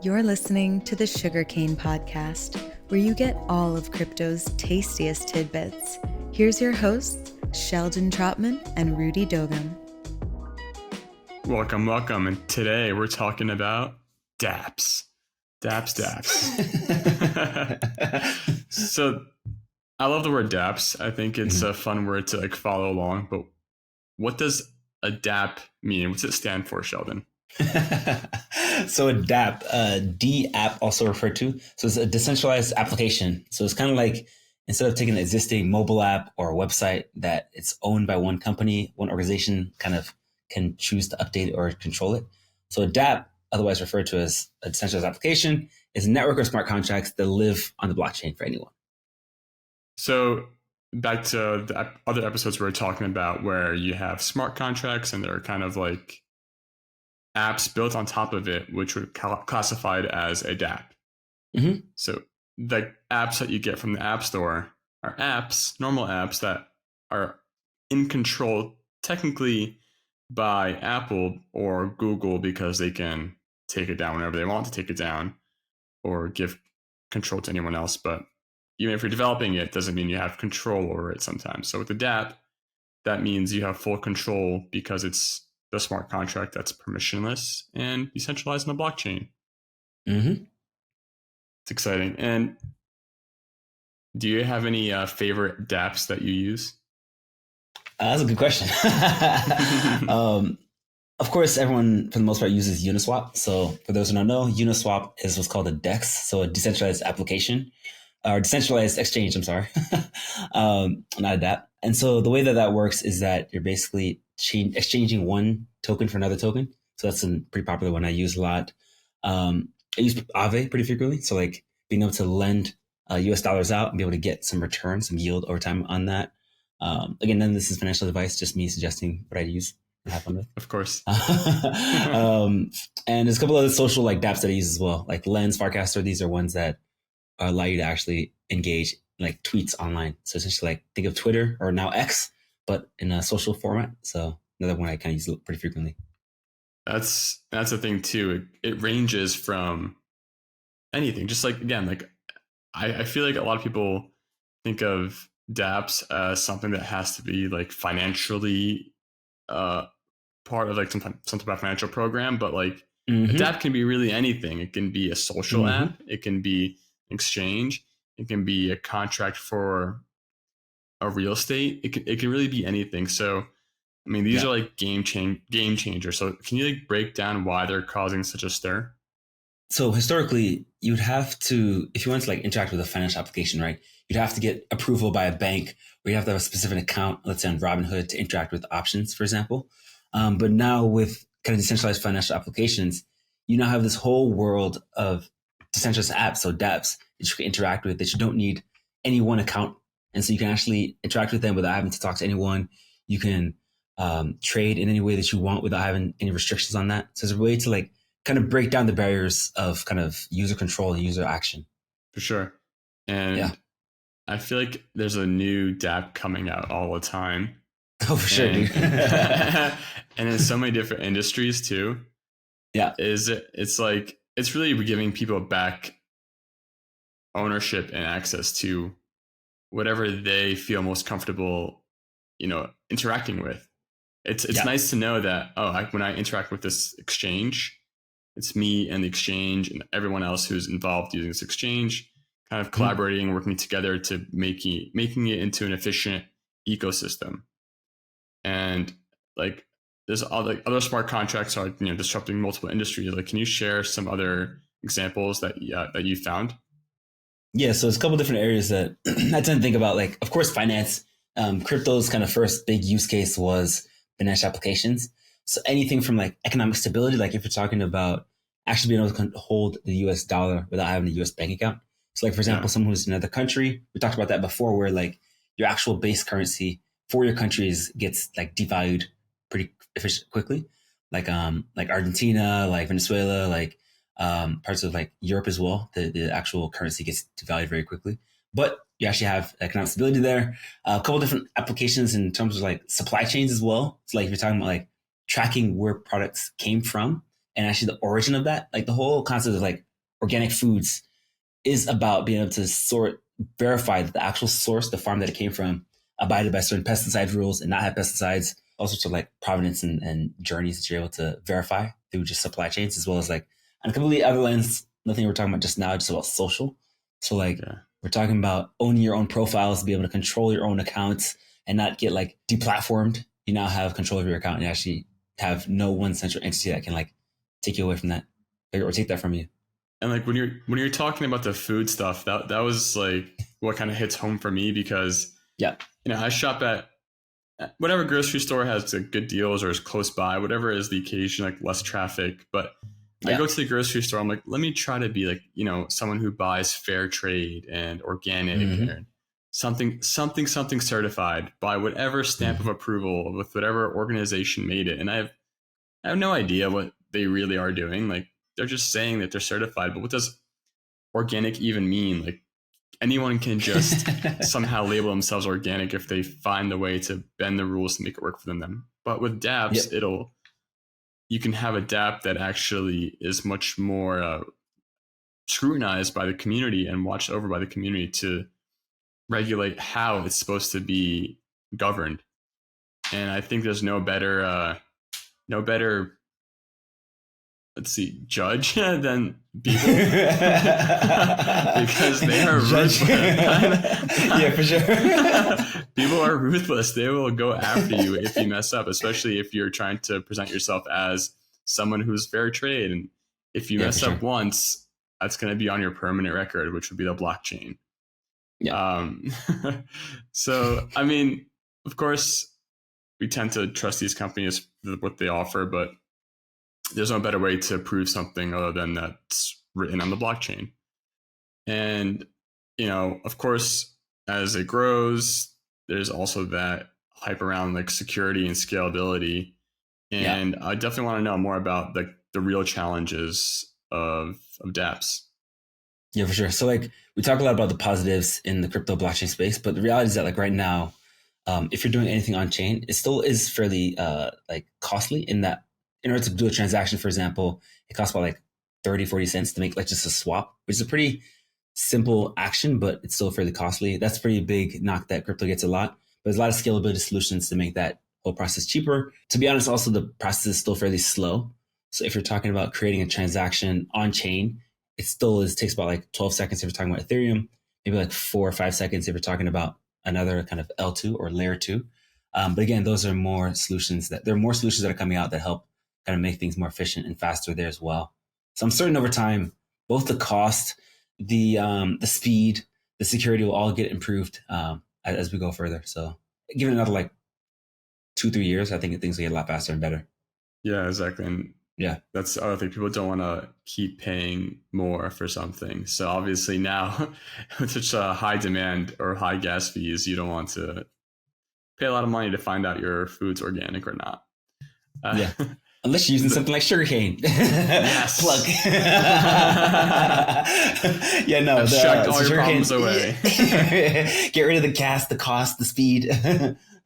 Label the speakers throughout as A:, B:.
A: You're listening to the Sugarcane podcast, where you get all of crypto's tastiest tidbits. Here's your hosts, Sheldon Trotman and Rudy Dogum.
B: Welcome. And today we're talking about dApps. dApps. So I love the word dApps. I think it's a fun word to follow along, but what does a dApp mean? What's it stand for, Sheldon?
C: So a dApp, dApp also referred to. So it's a decentralized application. So it's kind of like instead of taking an existing mobile app or a website that it's owned by one company, one organization kind of can choose to update or control it. So a dApp, otherwise referred to as a decentralized application, is a network of smart contracts that live on the blockchain for anyone.
B: So back to the other episodes we were talking about where you have smart contracts and they're kind of like apps built on top of it, which were classified as a dApp.
C: Mm-hmm.
B: So the apps that you get from the App Store are apps, normal apps that are in control technically by Apple or Google because they can take it down whenever they want to take it down or give control to anyone else. But even if you're developing it, doesn't mean you have control over it sometimes. So with the dApp, that means you have full control because it's the smart contract that's permissionless and decentralized on the blockchain.
C: Mm-hmm.
B: It's exciting. And do you have any favorite dApps that you use?
C: That's a good question. Of course, everyone, for the most part, uses Uniswap. So for those who don't know, Uniswap is what's called a DEX, so a decentralized application, or decentralized exchange, I'm sorry, not a dApp. And so the way that works is that you're basically exchanging one token for another token. So that's a pretty popular one I use a lot. I use Aave pretty frequently. So like being able to lend US dollars out and be able to get some return, some yield over time on that. Again, none of this is financial advice, just me suggesting what I use and have fun with.
B: Of course.
C: And there's a couple other social like dApps that I use as well, like Lens, Farcaster. These are ones that allow you to actually engage like tweets online. So essentially like think of Twitter or now X, but in a social format. So another one I kind of use pretty frequently.
B: That's the thing too. It ranges from anything. Just like, again, like I feel like a lot of people think of dApps as something that has to be like financially part of like some type of financial program, but like a dApp can be really anything. It can be a social app. It can be exchange. It can be a contract for a real estate. It can really be anything. So, I mean, these are like game changers. So can you like break down why they're causing such a stir?
C: So historically, you'd have to, if you want to like interact with a financial application, right, you'd have to get approval by a bank or you have to have a specific account, let's say on Robinhood, to interact with options, for example. But now with kind of decentralized financial applications, you now have this whole world of decentralized apps, so dApps, that you can interact with that you don't need any one account. And so you can actually interact with them without having to talk to anyone. You can trade in any way that you want without having any restrictions on that. So there's a way to like kind of break down the barriers of kind of user control and user action.
B: For sure. And I feel like there's a new dApp coming out all the time.
C: Oh, for sure, dude.
B: And in so many different industries too.
C: Yeah.
B: It's like, it's really giving people back ownership and access to whatever they feel most comfortable, interacting with. It's nice to know that, when I interact with this exchange, it's me and the exchange and everyone else who's involved using this exchange, kind of collaborating, working together to making it into an efficient ecosystem. And like there's other smart contracts are disrupting multiple industries. Like, can you share some other examples that you found?
C: Yeah, so there's a couple different areas that I tend to think about. Like, of course, finance. Crypto's kind of first big use case was financial applications. So anything from like economic stability, like if you're talking about actually being able to hold the US dollar without having a US bank account. So like, for example, someone who's in another country, we talked about that before, where like your actual base currency for your countries gets like devalued pretty quickly. Like Argentina, like Venezuela, like parts of like Europe as well. The actual currency gets devalued very quickly. But you actually have economic stability there. A couple different applications in terms of like supply chains as well. So like if you're talking about like tracking where products came from and actually the origin of that, like the whole concept of like organic foods is about being able to verify that the actual source, the farm that it came from, abided by certain pesticide rules and not have pesticides. All sorts of like provenance and journeys that you're able to verify through just supply chains, as well as like on a completely other lens, nothing we're talking about just now, just about social. So like we're talking about owning your own profiles, be able to control your own accounts and not get like deplatformed. You now have control of your account and you actually have no one central entity that can like take you away from that or take that from you.
B: And like when you're talking about the food stuff, that was like what kind of hits home for me, because I shop at whatever grocery store has good deals or is close by, whatever is the occasion, like less traffic. But I go to the grocery store, I'm like, let me try to be like, someone who buys fair trade and organic and something certified by whatever stamp of approval with whatever organization made it. And I have no idea what they really are doing. Like, they're just saying that they're certified, but what does organic even mean? Like, anyone can just somehow label themselves organic if they find the way to bend the rules to make it work for them. But with dApps, you can have a dApp that actually is much more scrutinized by the community and watched over by the community to regulate how it's supposed to be governed. And I think there's no better judge than people because they are ruthless.
C: Yeah, for sure.
B: People are ruthless. They will go after you if you mess up, especially if you're trying to present yourself as someone who's fair trade. And if you mess up once, that's going to be on your permanent record, which would be the blockchain. So, I mean, of course, we tend to trust these companies for what they offer, but there's no better way to prove something other than that's written on the blockchain. And, of course, as it grows, there's also that hype around like security and scalability. And I definitely want to know more about the real challenges of dApps.
C: Yeah, for sure. So like we talk a lot about the positives in the crypto blockchain space, but the reality is that like right now, if you're doing anything on chain, it still is fairly like costly in that in order to do a transaction, for example, it costs about like 30, 40 cents to make like just a swap, which is a pretty simple action, but it's still fairly costly. That's a pretty big knock that crypto gets a lot. But there's a lot of scalability solutions to make that whole process cheaper. To be honest, also the process is still fairly slow. So if you're talking about creating a transaction on chain, it takes about like 12 seconds if you're talking about Ethereum, maybe like 4 or 5 seconds if you're talking about another kind of L2 or layer 2. But again, there are more solutions that are coming out that help kind of make things more efficient and faster there as well. So I'm certain over time, both the cost, the speed, the security will all get improved as we go further. So given another like 2-3 years, I think things will get a lot faster and better.
B: Yeah, exactly. And that's the other thing. People don't want to keep paying more for something. So obviously now with such a high demand or high gas fees, you don't want to pay a lot of money to find out your food's organic or not.
C: Unless you're using something like Sugarcane.
B: Yes.
C: Plug.
B: Abstract all your problems away.
C: Get rid of the gas, the cost, the speed.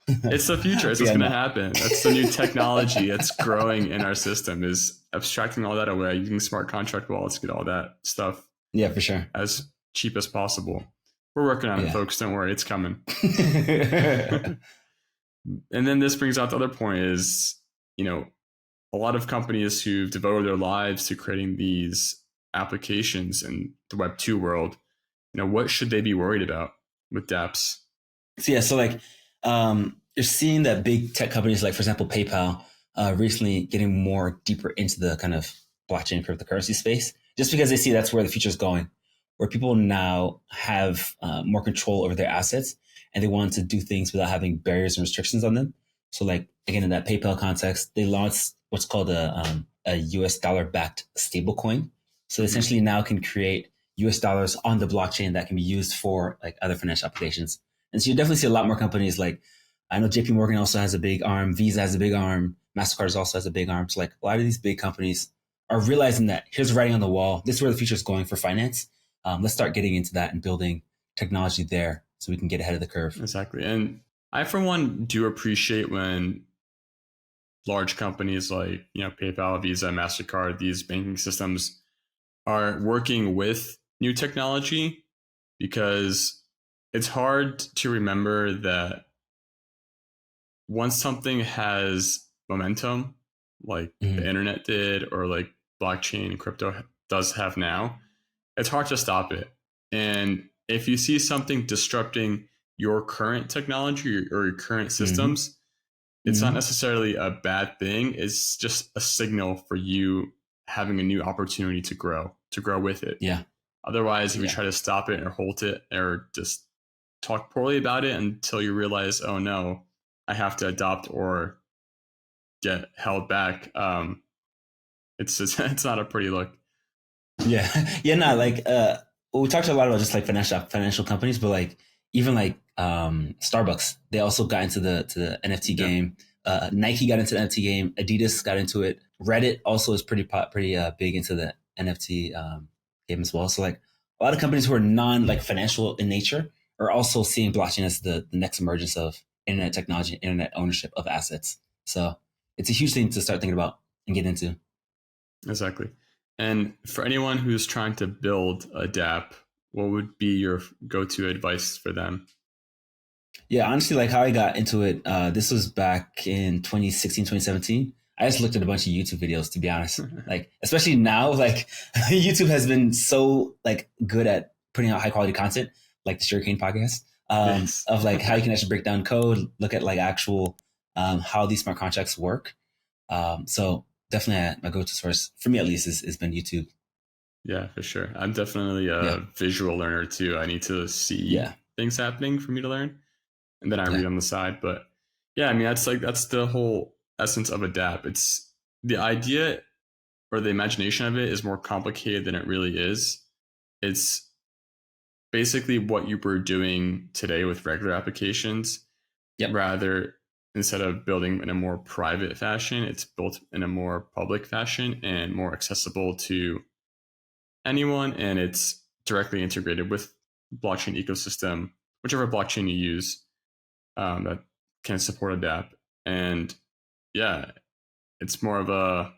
B: It's the future. It's what's going to happen. That's the new technology that's growing in our system, is abstracting all that away, using smart contract wallets to get all that stuff.
C: Yeah, for sure.
B: As cheap as possible. We're working on it, folks. Don't worry. It's coming. And then this brings out the other point is, a lot of companies who've devoted their lives to creating these applications in the Web 2 world, what should they be worried about with dApps?
C: So like you're seeing that big tech companies like, for example, PayPal, recently getting more deeper into the kind of blockchain cryptocurrency space, just because they see that's where the future is going, where people now have more control over their assets and they want to do things without having barriers and restrictions on them. So like, again, in that PayPal context, they launched what's called a US dollar backed stable coin. So they essentially now can create US dollars on the blockchain that can be used for like other financial applications. And so you definitely see a lot more companies like, I know JP Morgan also has a big arm, Visa has a big arm, MasterCard also has a big arm. So like a lot of these big companies are realizing that here's writing on the wall. This is where the future is going for finance. Let's start getting into that and building technology there so we can get ahead of the curve.
B: Exactly. And I, for one, do appreciate when large companies like, PayPal, Visa, MasterCard, these banking systems are working with new technology, because it's hard to remember that once something has momentum, like the internet did, or like blockchain and crypto does have now, it's hard to stop it. And if you see something disrupting your current technology or your current systems, it's not necessarily a bad thing. It's just a signal for you having a new opportunity to grow with it.
C: Yeah.
B: Otherwise, if you try to stop it or halt it or just talk poorly about it until you realize, oh no, I have to adopt or get held back, it's just, it's not a pretty look.
C: Yeah. Yeah. No, like, well, we talked a lot about just like financial companies, but like even like Starbucks, they also got into the NFT game. Nike got into the NFT game. Adidas got into it. Reddit also is pretty big into the NFT game as well. So like a lot of companies who are non like financial in nature are also seeing blockchain as the next emergence of internet technology, internet ownership of assets. So it's a huge thing to start thinking about and get into.
B: Exactly. And for anyone who's trying to build a dApp, what would be your go-to advice for them?
C: Yeah, honestly, like how I got into it, this was back in 2016, 2017. I just looked at a bunch of YouTube videos, to be honest. Like, especially now, like YouTube has been so like good at putting out high quality content, like the Sugarcane podcast,
B: Yes.
C: of like how you can actually break down code, look at like actual how these smart contracts work. So definitely my go-to source, for me at least, has been YouTube.
B: Yeah, for sure. I'm definitely a visual learner too. I need to see things happening for me to learn, and then I read on the side. But yeah, I mean, that's the whole essence of a dApp. It's the idea or the imagination of it is more complicated than it really is. It's basically what you were doing today with regular applications. Rather, instead of building in a more private fashion, it's built in a more public fashion and more accessible to anyone, and it's directly integrated with blockchain ecosystem, whichever blockchain you use, that can support a dApp. And yeah, it's more of a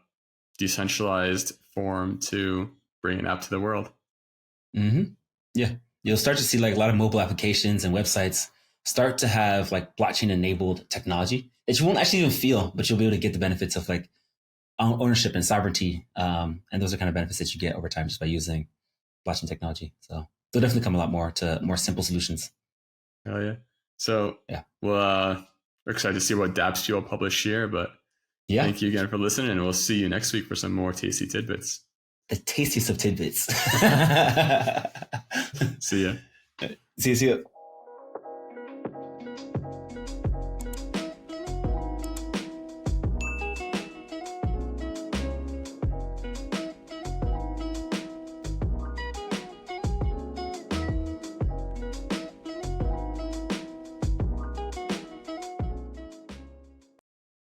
B: decentralized form to bring an app to the world.
C: Yeah, you'll start to see like a lot of mobile applications and websites start to have like blockchain enabled technology that you won't actually even feel, but you'll be able to get the benefits of like ownership and sovereignty. And those are kind of benefits that you get over time just by using blockchain technology. So there'll definitely come a lot more to more simple solutions.
B: Oh yeah. So we're excited to see what dApps you'll publish here, but thank you again for listening, and we'll see you next week for some more tasty tidbits.
C: The tastiest of tidbits.
B: See ya.
C: See you.